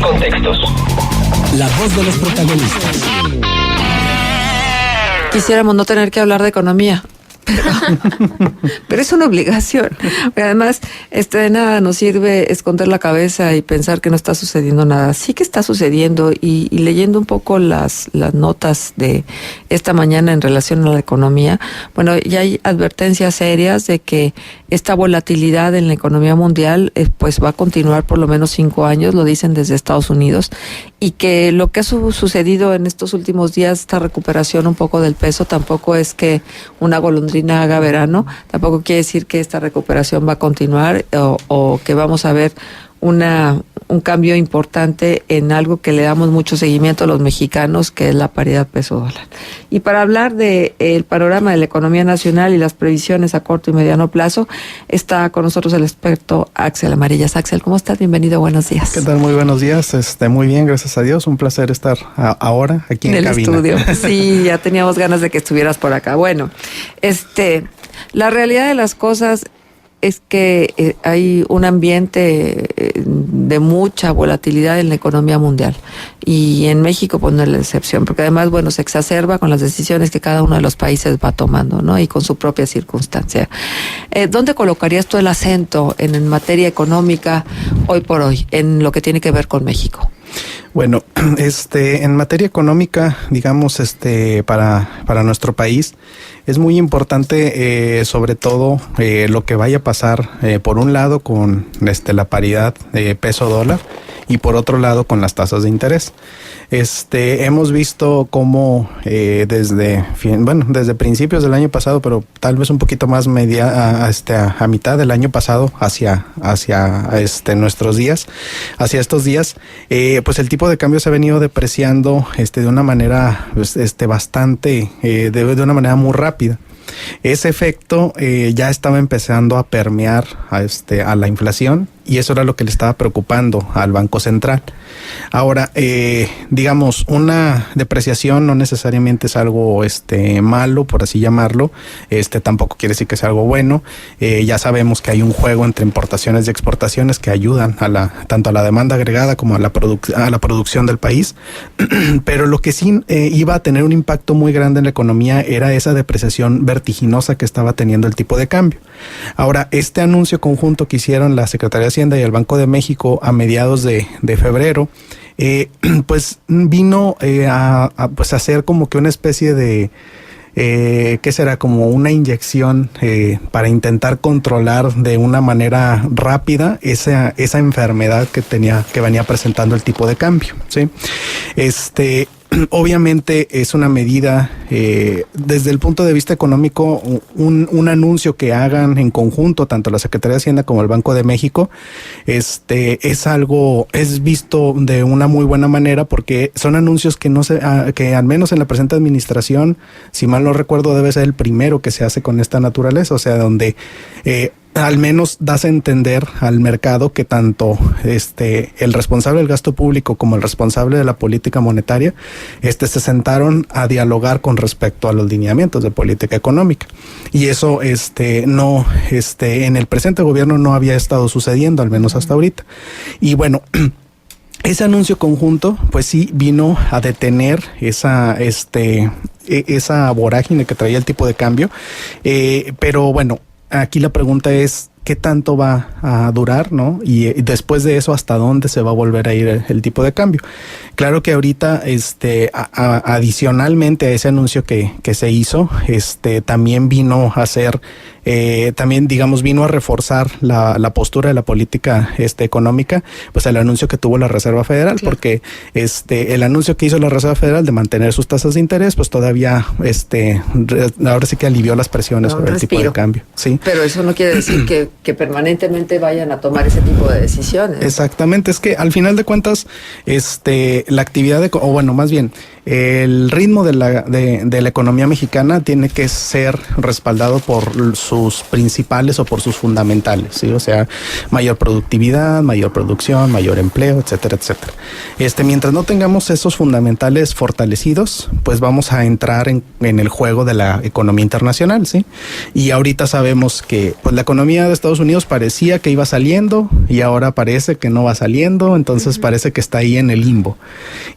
contextos. La voz de los protagonistas. Quisiéramos no tener que hablar de economía. Pero es una obligación. Además, de nada nos sirve esconder la cabeza y pensar que no está sucediendo nada. Sí que está sucediendo, y leyendo un poco las notas de esta mañana en relación a la economía, bueno, ya hay advertencias serias de que esta volatilidad en la economía mundial pues va a continuar por lo menos 5 años, lo dicen desde Estados Unidos, y que lo que ha sucedido en estos últimos días, esta recuperación un poco del peso, tampoco es que una golondrina haga verano, tampoco quiere decir que esta recuperación va a continuar o que vamos a ver un cambio importante en algo que le damos mucho seguimiento a los mexicanos, que es la paridad peso-dólar. Y para hablar del panorama de la economía nacional y las previsiones a corto y mediano plazo, está con nosotros el experto Axel Amarillas. Axel, ¿cómo estás? Bienvenido, buenos días. ¿Qué tal? Muy buenos días. Muy bien, gracias a Dios. Un placer estar ahora aquí en cabina. En el estudio. Sí, ya teníamos ganas de que estuvieras por acá. Bueno, la realidad de las cosas es que hay un ambiente de mucha volatilidad en la economía mundial, y en México pues no es la excepción, porque además, bueno, se exacerba con las decisiones que cada uno de los países va tomando, ¿no? Y con su propia circunstancia. ¿Dónde colocarías tú el acento en materia económica hoy por hoy, en lo que tiene que ver con México? Bueno, en materia económica, digamos, para nuestro país, es muy importante, sobre todo, lo que vaya a pasar, por un lado, con la paridad de peso-dólar, y por otro lado, con las tasas de interés. Hemos visto cómo desde principios del año pasado, pero tal vez un poquito más a mitad del año pasado, hacia nuestros días, hacia estos días, pues el tipo de cambio se ha venido depreciando de una manera bastante, de una manera muy rápida. Ese efecto ya estaba empezando a permear a la inflación, y eso era lo que le estaba preocupando al Banco Central. Ahora, digamos, una depreciación no necesariamente es algo malo, por así llamarlo. Tampoco quiere decir que sea algo bueno. Ya sabemos que hay un juego entre importaciones y exportaciones que ayudan tanto a la demanda agregada como a la producción del país. Pero lo que sí iba a tener un impacto muy grande en la economía era esa depreciación vertiginosa que estaba teniendo el tipo de cambio. Ahora, este anuncio conjunto que hicieron la Secretaría de Hacienda y el Banco de México a mediados de febrero, pues vino a hacer como que una especie de ¿qué será? Como una inyección para intentar controlar de una manera rápida esa enfermedad que venía presentando el tipo de cambio, ¿sí? Obviamente es una medida, desde el punto de vista económico, un anuncio que hagan en conjunto tanto la Secretaría de Hacienda como el Banco de México, es visto de una muy buena manera, porque son anuncios que al menos en la presente administración, si mal no recuerdo, debe ser el primero que se hace con esta naturaleza, o sea, donde al menos das a entender al mercado que tanto el responsable del gasto público como el responsable de la política monetaria se sentaron a dialogar con respecto a los lineamientos de política económica, y eso no en el presente gobierno no había estado sucediendo, al menos hasta ahorita. Y bueno, ese anuncio conjunto pues sí vino a detener esa vorágine que traía el tipo de cambio, pero bueno, aquí la pregunta es qué tanto va a durar, ¿no? Y después de eso, ¿hasta dónde se va a volver a ir el tipo de cambio? Claro que ahorita, adicionalmente a ese anuncio que se hizo, también vino a hacer, vino a reforzar la postura de la política económica, pues el anuncio que tuvo la Reserva Federal, claro. Porque el anuncio que hizo la Reserva Federal de mantener sus tasas de interés, pues todavía, ahora sí que alivió las presiones sobre el tipo de cambio, ¿sí? Pero eso no quiere decir que permanentemente vayan a tomar ese tipo de decisiones. Exactamente, es que al final de cuentas, la actividad más bien, el ritmo de la economía mexicana tiene que ser respaldado por sus principales o por sus fundamentales, ¿sí? O sea, mayor productividad, mayor producción, mayor empleo, etcétera, etcétera. Mientras no tengamos esos fundamentales fortalecidos, pues vamos a entrar en el juego de la economía internacional, ¿sí? Y ahorita sabemos que pues la economía de Estados Unidos parecía que iba saliendo y ahora parece que no va saliendo, entonces parece que está ahí en el limbo.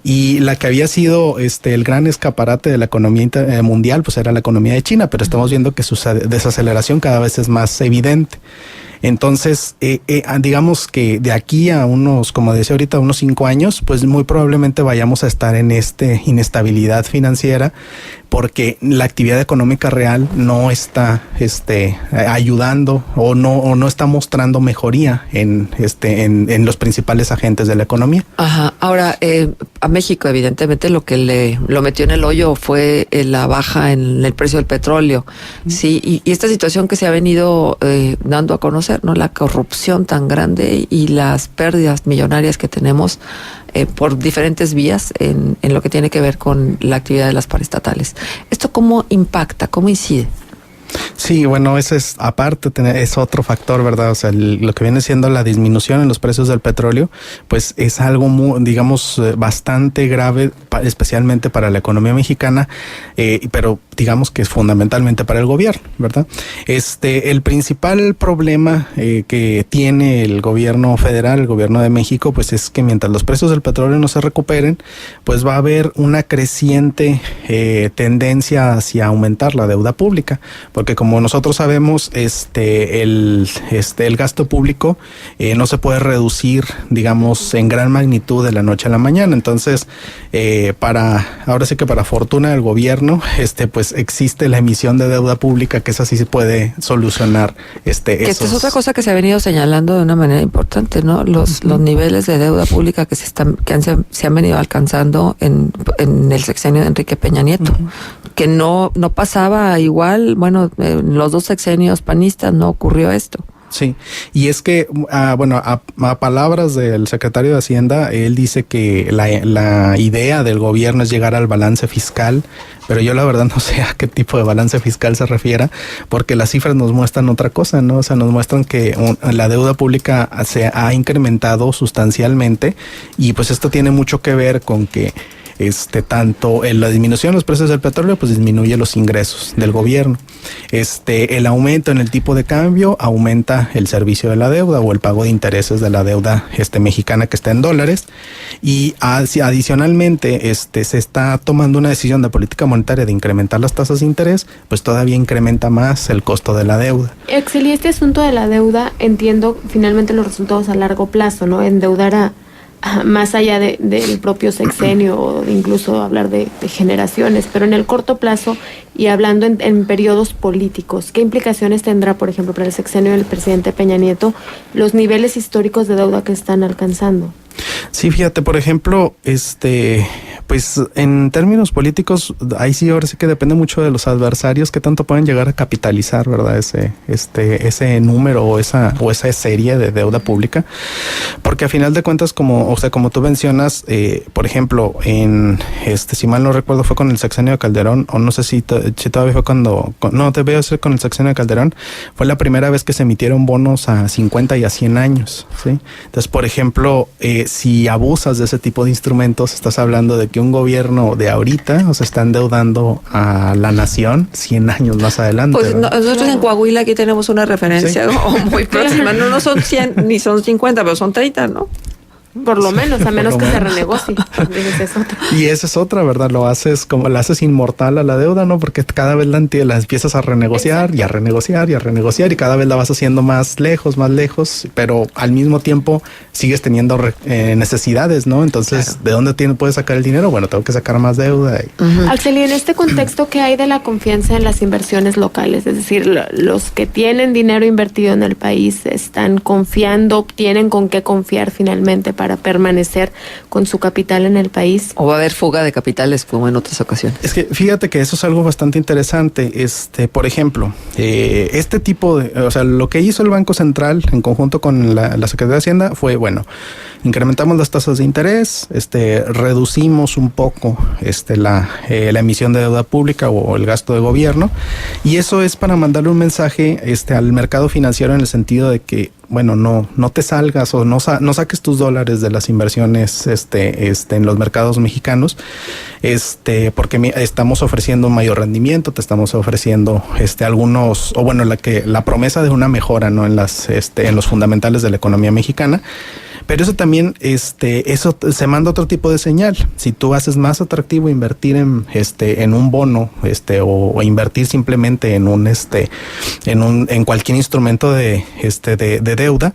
Y la que había sido el gran escaparate de la economía mundial, pues era la economía de China, pero estamos viendo que su desaceleración cada vez es más evidente. Entonces, digamos que de aquí a unos, como decía ahorita, unos 5 años, pues muy probablemente vayamos a estar en inestabilidad financiera, porque la actividad económica real no está ayudando o no está mostrando mejoría en los principales agentes de la economía. Ajá. Ahora, a México, evidentemente, lo que lo metió en el hoyo fue la baja en el precio del petróleo. Sí, y esta situación que se ha venido dando a conocer, ¿no? La corrupción tan grande y las pérdidas millonarias que tenemos por diferentes vías en lo que tiene que ver con la actividad de las paraestatales. ¿Esto cómo impacta, cómo incide? Sí, bueno, ese es aparte, es otro factor, ¿verdad? O sea, lo que viene siendo la disminución en los precios del petróleo, pues es algo muy, digamos, bastante grave, especialmente para la economía mexicana, pero digamos que es fundamentalmente para el gobierno, ¿verdad? El principal problema que tiene el gobierno federal, el gobierno de México, pues es que mientras los precios del petróleo no se recuperen, pues va a haber una creciente tendencia hacia aumentar la deuda pública, porque como nosotros sabemos, el gasto público no se puede reducir, digamos, en gran magnitud de la noche a la mañana. Entonces, ahora sí que para fortuna del gobierno, pues existe la emisión de deuda pública, que esa sí se puede solucionar. Que esta es otra cosa que se ha venido señalando de una manera importante, ¿no? Los niveles de deuda pública que se han venido alcanzando en el sexenio de Enrique Peña Nieto, que no pasaba igual, bueno, en los 2 sexenios panistas no ocurrió esto. Sí, y es que, a palabras del secretario de Hacienda, él dice que la idea del gobierno es llegar al balance fiscal, pero yo la verdad no sé a qué tipo de balance fiscal se refiera, porque las cifras nos muestran otra cosa, ¿no? O sea, nos muestran que la deuda pública se ha incrementado sustancialmente, y pues esto tiene mucho que ver con que tanto en la disminución de los precios del petróleo, pues disminuye los ingresos del gobierno. El aumento en el tipo de cambio aumenta el servicio de la deuda o el pago de intereses de la deuda mexicana que está en dólares, y adicionalmente se está tomando una decisión de política monetaria de incrementar las tasas de interés, pues todavía incrementa más el costo de la deuda. Excel, y este asunto de la deuda, entiendo finalmente los resultados a largo plazo, ¿no? Endeudar a más allá del propio sexenio o incluso hablar de generaciones, pero en el corto plazo y hablando en periodos políticos, ¿qué implicaciones tendrá, por ejemplo, para el sexenio del presidente Peña Nieto los niveles históricos de deuda que están alcanzando? Sí, fíjate, por ejemplo, pues en términos políticos, ahí sí ahora sí que depende mucho de los adversarios que tanto pueden llegar a capitalizar, ¿verdad? Ese número o esa serie de deuda pública, porque a final de cuentas, como tú mencionas, por ejemplo, si mal no recuerdo, fue con el sexenio de Calderón, o no sé si todavía fue debe ser con el sexenio de Calderón, fue la primera vez que se emitieron bonos a 50 y a 100 años, ¿sí? Entonces, por ejemplo, si abusas de ese tipo de instrumentos, estás hablando de que un gobierno de ahorita está endeudando a la nación 100 años más adelante. Pues nosotros en Coahuila aquí tenemos una referencia, ¿sí? Muy próxima. No son 100 ni son 50, pero son 30, ¿no? Por lo menos, a menos que se renegocie. Y esa es otra, ¿verdad? La haces inmortal a la deuda, ¿no? Porque cada vez la empiezas a renegociar. Exacto. y a renegociar y cada vez la vas haciendo más lejos, pero al mismo tiempo sigues teniendo necesidades, ¿no? Entonces, claro. ¿De dónde puedes sacar el dinero? Bueno, tengo que sacar más deuda. Axel, y en este contexto, ¿qué hay de la confianza en las inversiones locales? Es decir, los que tienen dinero invertido en el país están confiando, tienen con qué confiar finalmente para para permanecer con su capital en el país. ¿O va a haber fuga de capitales como en otras ocasiones? Es que fíjate que eso es algo bastante interesante. Por ejemplo, este tipo de, o sea, lo que hizo el Banco Central en conjunto con la Secretaría de Hacienda fue, bueno, incrementamos las tasas de interés, reducimos un poco la emisión de deuda pública o el gasto de gobierno, y eso es para mandarle un mensaje al mercado financiero en el sentido de que, bueno, no te salgas o no saques tus dólares de las inversiones en los mercados mexicanos, porque estamos ofreciendo un mayor rendimiento, te estamos ofreciendo algunos, o bueno, la promesa de una mejora, ¿no? En los fundamentales de la economía mexicana. Pero eso también, eso se manda otro tipo de señal. Si tú haces más atractivo invertir en un bono, o invertir simplemente en cualquier instrumento de deuda,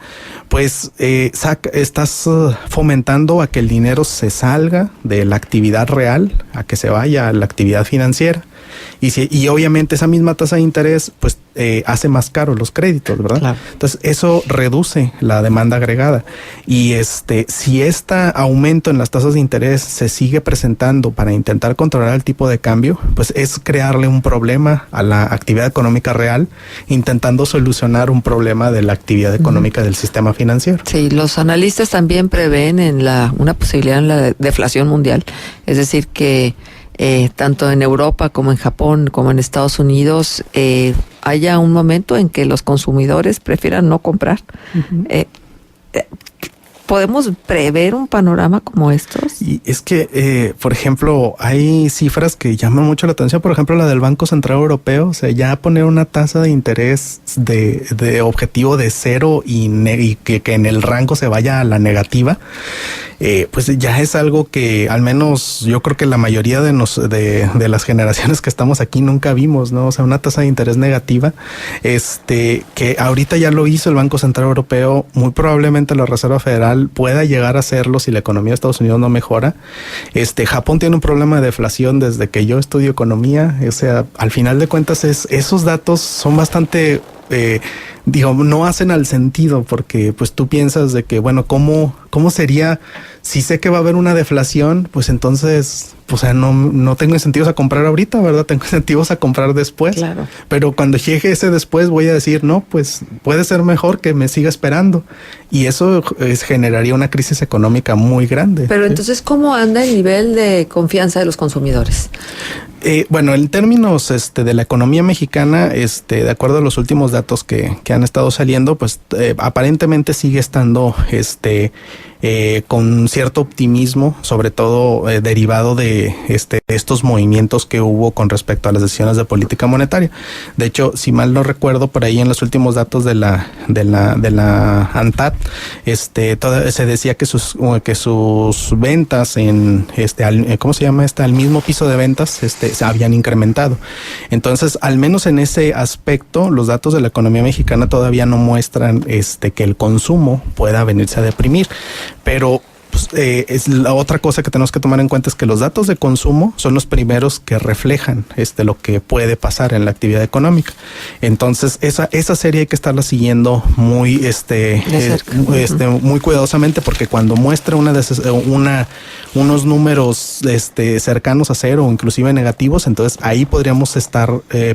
pues estás fomentando a que el dinero se salga de la actividad real, a que se vaya a la actividad financiera. Y obviamente esa misma tasa de interés pues hace más caros los créditos, ¿verdad? Claro. Entonces eso reduce la demanda agregada, y si este aumento en las tasas de interés se sigue presentando para intentar controlar el tipo de cambio, pues es crearle un problema a la actividad económica real, intentando solucionar un problema de la actividad económica del sistema financiero. Sí, los analistas también prevén una posibilidad en la deflación mundial, es decir que tanto en Europa como en Japón como en Estados Unidos haya un momento en que los consumidores prefieran no comprar. ¿Podemos prever un panorama como estos? Y es que, por ejemplo, hay cifras que llaman mucho la atención. Por ejemplo, la del Banco Central Europeo. O sea, ya poner una tasa de interés de objetivo de 0 y que en el rango se vaya a la negativa, pues ya es algo que al menos yo creo que la mayoría de las generaciones que estamos aquí nunca vimos, ¿no? O sea, una tasa de interés negativa, que ahorita ya lo hizo el Banco Central Europeo, muy probablemente la Reserva Federal pueda llegar a hacerlo si la economía de Estados Unidos no mejora. Japón tiene un problema de deflación desde que yo estudio economía. O sea, al final de cuentas esos datos son bastante no hacen al sentido, porque pues tú piensas de que, bueno, ¿cómo sería si sé que va a haber una deflación? Pues entonces, o sea, no tengo incentivos a comprar ahorita, ¿verdad? Tengo incentivos a comprar después. Claro. Pero cuando llegue ese después voy a decir, no, pues puede ser mejor que me siga esperando. Y eso generaría una crisis económica muy grande. Pero entonces, ¿cómo anda el nivel de confianza de los consumidores? Bueno, en términos de la economía mexicana, de acuerdo a los últimos datos que han estado saliendo, pues aparentemente sigue estando con cierto optimismo, sobre todo derivado de estos movimientos que hubo con respecto a las decisiones de política monetaria. De hecho, si mal no recuerdo, por ahí en los últimos datos de la ANTAD, se decía que sus ventas en ¿cómo se llama al mismo piso de ventas se habían incrementado. Entonces, al menos en ese aspecto, los datos de la economía mexicana todavía no muestran que el consumo pueda venirse a deprimir. Pero pues, es la otra cosa que tenemos que tomar en cuenta, es que los datos de consumo son los primeros que reflejan lo que puede pasar en la actividad económica. Entonces esa serie hay que estarla siguiendo muy muy cuidadosamente, porque cuando muestra unos números cercanos a 0 o inclusive negativos, entonces ahí podríamos estar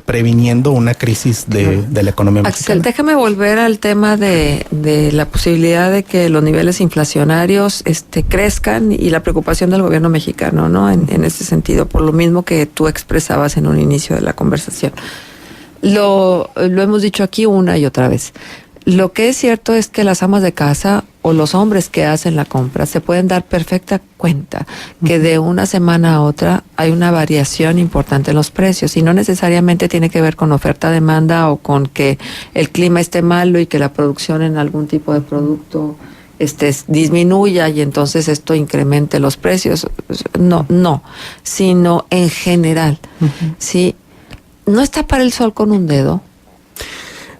previniendo una crisis de la economía mexicana. Axel, déjame volver al tema de la posibilidad de que los niveles inflacionarios crezcan, y la preocupación del gobierno mexicano, ¿no? En este sentido, por lo mismo que tú expresabas en un inicio de la conversación. Lo hemos dicho aquí una y otra vez. Lo que es cierto es que las amas de casa o los hombres que hacen la compra se pueden dar perfecta cuenta que de una semana a otra hay una variación importante en los precios, y no necesariamente tiene que ver con oferta-demanda o con que el clima esté malo y que la producción en algún tipo de producto disminuya y entonces esto incremente los precios. No, sino en general. ¿Sí? ¿No está para el sol con un dedo?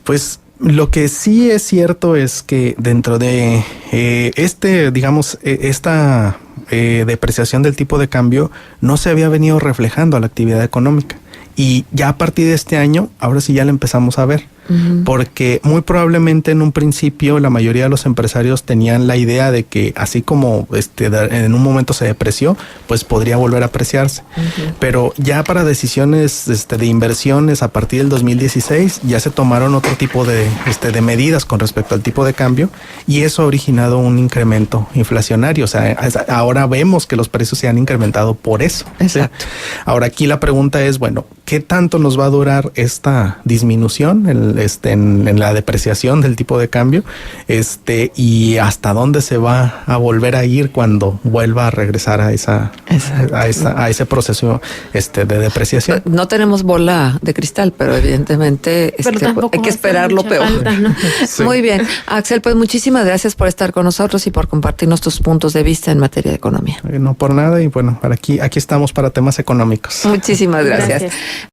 Pues lo que sí es cierto es que dentro de esta depreciación del tipo de cambio no se había venido reflejando a la actividad económica, y ya a partir de este año, ahora sí ya la empezamos a ver. porque muy probablemente en un principio la mayoría de los empresarios tenían la idea de que así como en un momento se depreció, pues podría volver a apreciarse. Pero ya para decisiones de inversiones a partir del 2016 ya se tomaron otro tipo de medidas con respecto al tipo de cambio, y eso ha originado un incremento inflacionario. O sea, ahora vemos que los precios se han incrementado por eso. Exacto. ¿Sí? Ahora aquí la pregunta es, bueno, ¿qué tanto nos va a durar esta disminución en la depreciación del tipo de cambio? Y hasta dónde se va a volver a ir cuando vuelva a regresar a ese proceso de depreciación. No tenemos bola de cristal, pero evidentemente hay que esperar lo peor. Falta, ¿no? Sí. Muy bien. Axel, pues muchísimas gracias por estar con nosotros y por compartirnos tus puntos de vista en materia de economía. No por nada, y bueno, aquí estamos para temas económicos. Muchísimas gracias. Gracias.